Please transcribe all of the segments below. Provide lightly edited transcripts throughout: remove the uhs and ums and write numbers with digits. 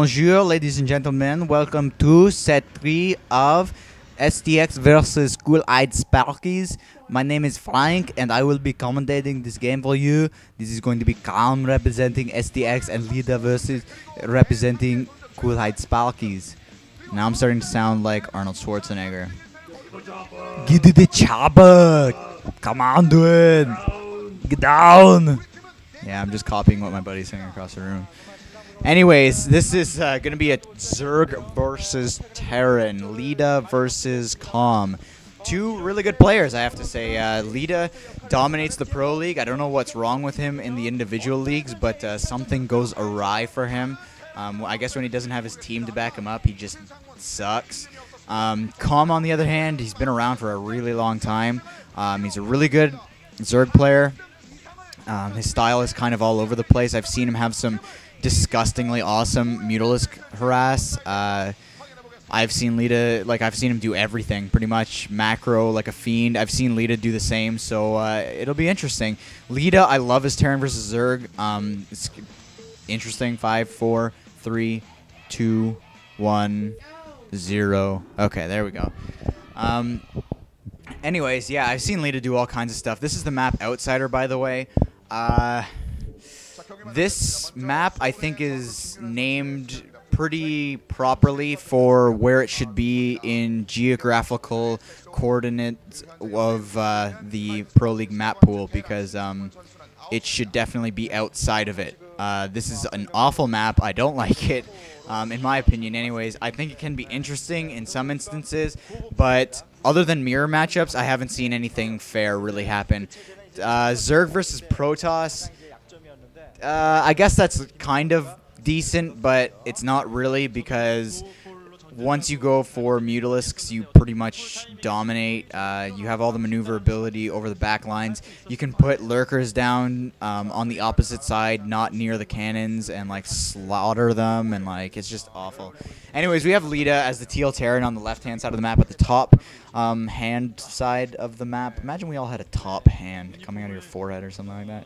Bonjour, ladies and gentlemen. Welcome to set 3 of STX versus Hite Sparkies. My name is Phrank, and I will be commentating this game for you. This is going to be Calm representing STX and Leta versus representing Hite Sparkies. Now I'm starting to sound like Arnold Schwarzenegger. Get to the chopper! Come on, dude! Get down! Yeah, I'm just copying what my buddy's saying across the room. Anyways, this is going to be a Zerg versus Terran. Leta versus Calm. Two really good players, I have to say. Leta dominates the Pro League. I don't know what's wrong with him in the individual leagues, but something goes awry for him. I guess when he doesn't have his team to back him up, he just sucks. Calm, on the other hand, he's been around for a really long time. He's a really good Zerg player. His style is kind of all over the place. I've seen him have some disgustingly awesome Mutalisk harass. I've seen Leta, I've seen him do everything pretty much. Macro like a fiend. I've seen Leta do the same, so it'll be interesting. Leta, I love his Terran versus Zerg. It's interesting. 5, 4, 3, 2, 1, 0. Okay, there we go. Anyways, yeah, I've seen Leta do all kinds of stuff. This is the map Outsider, by the way. This map, I think, is named pretty properly for where it should be in geographical coordinates of the Pro League map pool, because it should definitely be outside of it. This is an awful map. I don't like it, in my opinion anyways. I think it can be interesting in some instances, but other than mirror matchups, I haven't seen anything fair really happen. Zerg versus Protoss, I guess that's kind of decent, but it's not really, because once you go for Mutalisks, you pretty much dominate. You have all the maneuverability over the back lines. You can put lurkers down on the opposite side, not near the cannons, and slaughter them, and it's just awful. Anyways, we have Leta as the Teal Terran on the left-hand side of the map. At the top hand side of the map, imagine we all had a top hand coming out of your forehead or something like that.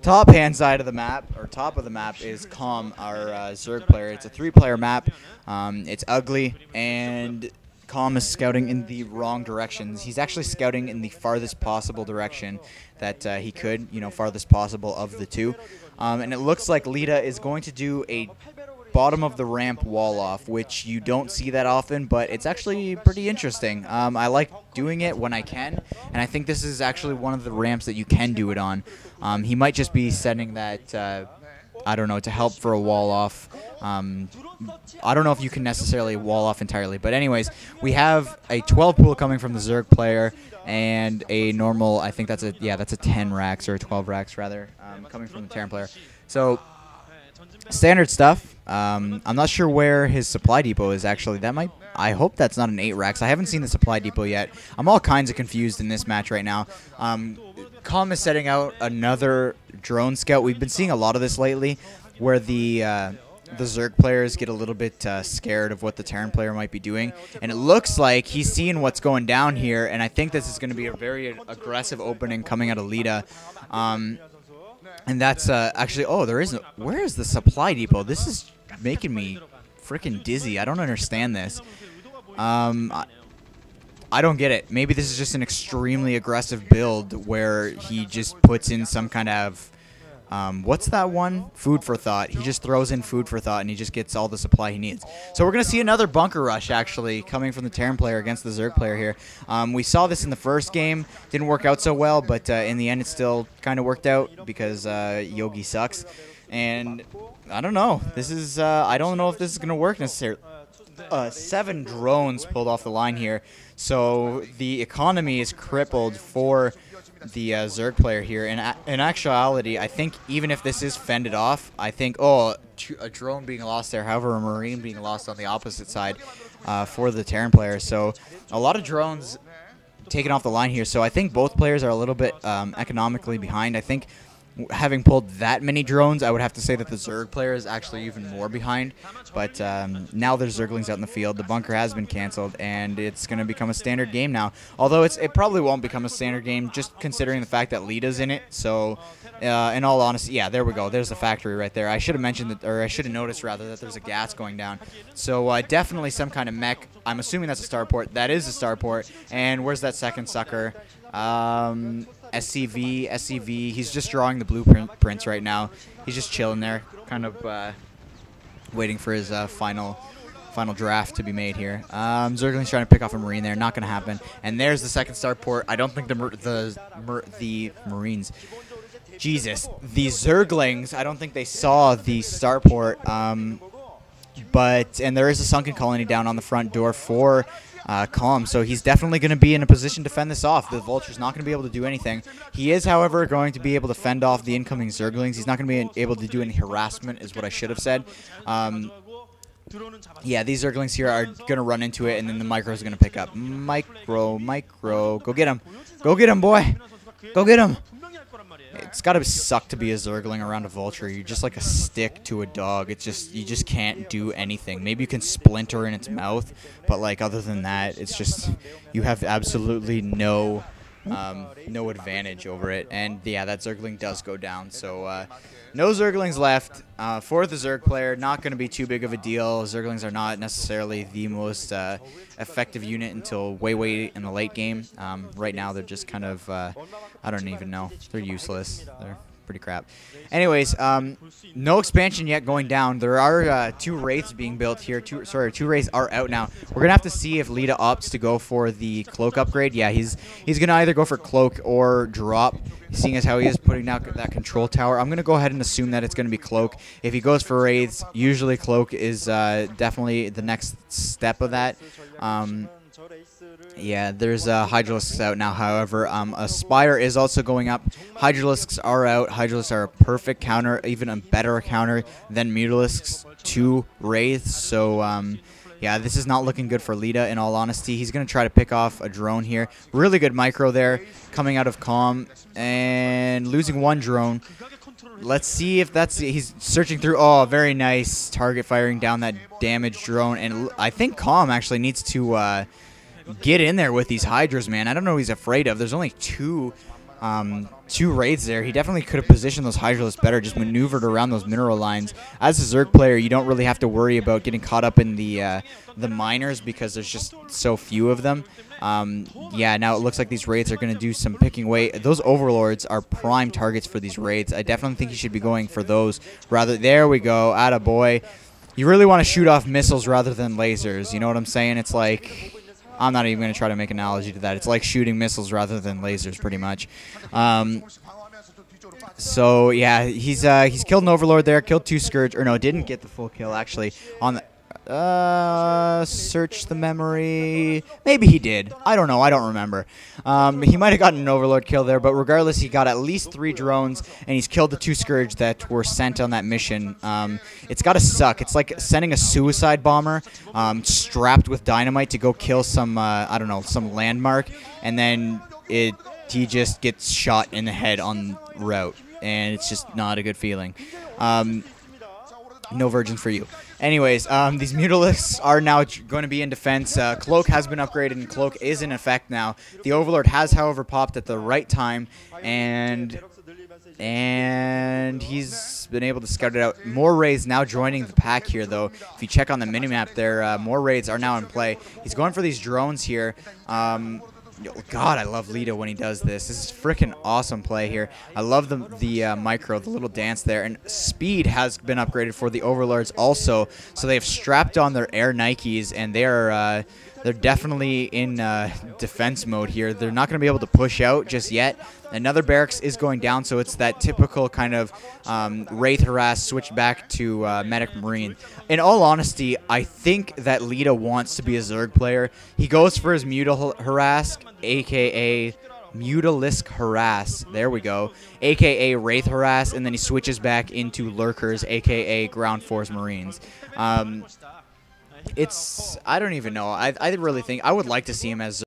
Top hand side of the map, or top of the map, is Calm, our Zerg player. It's a 3-player map. It's ugly, and Calm is scouting in the wrong directions. He's actually scouting in the farthest possible direction that he could, farthest possible of the two. And it looks like Leta is going to do a bottom of the ramp wall off, which you don't see that often, but it's actually pretty interesting. I like doing it when I can, and I think this is actually one of the ramps that you can do it on. He might just be setting that, I don't know, to help for a wall off. I don't know if you can necessarily wall off entirely, but anyways, we have a 12 pool coming from the Zerg player, and a normal, I think that's a 10 racks, or a 12 racks rather, coming from the Terran player. So standard stuff. I'm not sure where his supply depot is actually. I hope that's not an 8 racks. I haven't seen the supply depot yet. I'm all kinds of confused in this match right now. Calm is setting out another drone scout. We've been seeing a lot of this lately, where the Zerg players get a little bit scared of what the Terran player might be doing, and it looks like he's seeing what's going down here, and I think this is going to be a very aggressive opening coming out of Leta. And that's actually, where is the supply depot? This is making me freaking dizzy. I don't understand this. I don't get it. Maybe this is just an extremely aggressive build where he just puts in some kind of, what's that one? Food for thought. He just throws in food for thought, and he just gets all the supply he needs. So we're going to see another bunker rush, actually, coming from the Terran player against the Zerg player here. We saw this in the first game. Didn't work out so well, but in the end it still kind of worked out, because Yogi sucks. And I don't know. This is, I don't know if this is going to work necessarily. 7 drones pulled off the line here. So the economy is crippled for the Zerg player here. In actuality, I think even if this is fended off, I think, a drone being lost there, however, a Marine being lost on the opposite side for the Terran player. So a lot of drones taken off the line here. So I think both players are a little bit economically behind. I think having pulled that many drones, I would have to say that the Zerg player is actually even more behind. But now there's Zerglings out in the field. The bunker has been canceled, and it's going to become a standard game now. Although it probably won't become a standard game, just considering the fact that Leta's in it. So, in all honesty, yeah, there we go. There's the factory right there. I should have mentioned that, or I should have noticed rather, that there's a gas going down. So definitely some kind of mech. I'm assuming that's a starport. That is a starport. And where's that second sucker? SCV. He's just drawing the blueprints right now. He's just chilling there, kind of waiting for his final draft to be made here. Zergling's trying to pick off a Marine there. Not going to happen. And there's the second starport. I don't think the Marines. Jesus, the Zerglings. I don't think they saw the starport. And there is a sunken colony down on the front door for Calm, so he's definitely going to be in a position to fend this off. The Vulture's not going to be able to do anything. He is, however, going to be able to fend off the incoming Zerglings. He's not going to be able to do any harassment, is what I should have said. Yeah, these Zerglings here are going to run into it, and then the Micro's going to pick up. Micro. Go get him. Go get him, boy. Go get him. It's got to suck to be a Zergling around a Vulture. You're just like a stick to a dog. It's just, you just can't do anything. Maybe you can splinter in its mouth, but like other than that, it's just, you have absolutely no advantage over it. And yeah, that Zergling does go down. So no Zerglings left for the Zerg player. Not going to be too big of a deal. Zerglings are not necessarily the most effective unit until way in the late game. Right now, they're just kind of, I don't even know. They're useless. They're pretty crap. Anyways, no expansion yet going down. There are 2 Wraiths being built here. 2 Wraiths are out now. We're going to have to see if Leta opts to go for the Cloak upgrade. Yeah, he's going to either go for Cloak or drop, seeing as how he is putting out that control tower. I'm going to go ahead and assume that it's going to be Cloak. If he goes for Wraiths, usually Cloak is definitely the next step of that. Yeah, there's Hydralisks out now, however. A Spire is also going up. Hydralisks are out. Hydralisks are a perfect counter, even a better counter than Mutalisks to Wraiths. So, yeah, this is not looking good for Leta, in all honesty. He's going to try to pick off a drone here. Really good micro there coming out of Calm and losing 1 drone. Let's see if that's... He's searching through... Oh, very nice target firing down that damaged drone. And I think Calm actually needs to... get in there with these Hydras, man. I don't know what he's afraid of. There's only 2 raids there. He definitely could have positioned those Hydralisks better, just maneuvered around those mineral lines. As a Zerg player, you don't really have to worry about getting caught up in the miners because there's just so few of them. Yeah, now it looks like these raids are going to do some picking away. Those Overlords are prime targets for these raids. I definitely think you should be going for those. There we go. Attaboy. You really want to shoot off missiles rather than lasers. You know what I'm saying? It's like... I'm not even going to try to make an analogy to that. It's like shooting missiles rather than lasers, pretty much. So, yeah, he's killed an Overlord there, killed 2 Scourge. Or no, didn't get the full kill, actually. On the... search the memory. Maybe he did. I don't know. I don't remember. He might have gotten an Overlord kill there, but regardless, he got at least 3 drones, and he's killed the 2 Scourge that were sent on that mission. It's got to suck. It's like sending a suicide bomber strapped with dynamite to go kill some, I don't know, some landmark, and then he just gets shot in the head on route, and it's just not a good feeling. No virgins for you. Anyways, these Mutalisks are now going to be in defense. Cloak has been upgraded, and Cloak is in effect now. The Overlord has, however, popped at the right time, and he's been able to scout it out. More raids now joining the pack here, though. If you check on the minimap there, more raids are now in play. He's going for these drones here. God, I love Leta when he does this. This is freaking awesome play here. I love the micro, the little dance there. And speed has been upgraded for the Overlords also. So they have strapped on their air Nikes, and they're definitely in defense mode here. They're not going to be able to push out just yet. Another barracks is going down, so it's that typical kind of Wraith harass switch back to Medic Marine. In all honesty, I think that Leta wants to be a Zerg player. He goes for his Harass, a.k.a. Mutalisk Harass. There we go. A.k.a. Wraith Harass, and then he switches back into Lurkers, a.k.a. Ground Force Marines. I don't even know. I really think I would like to see him as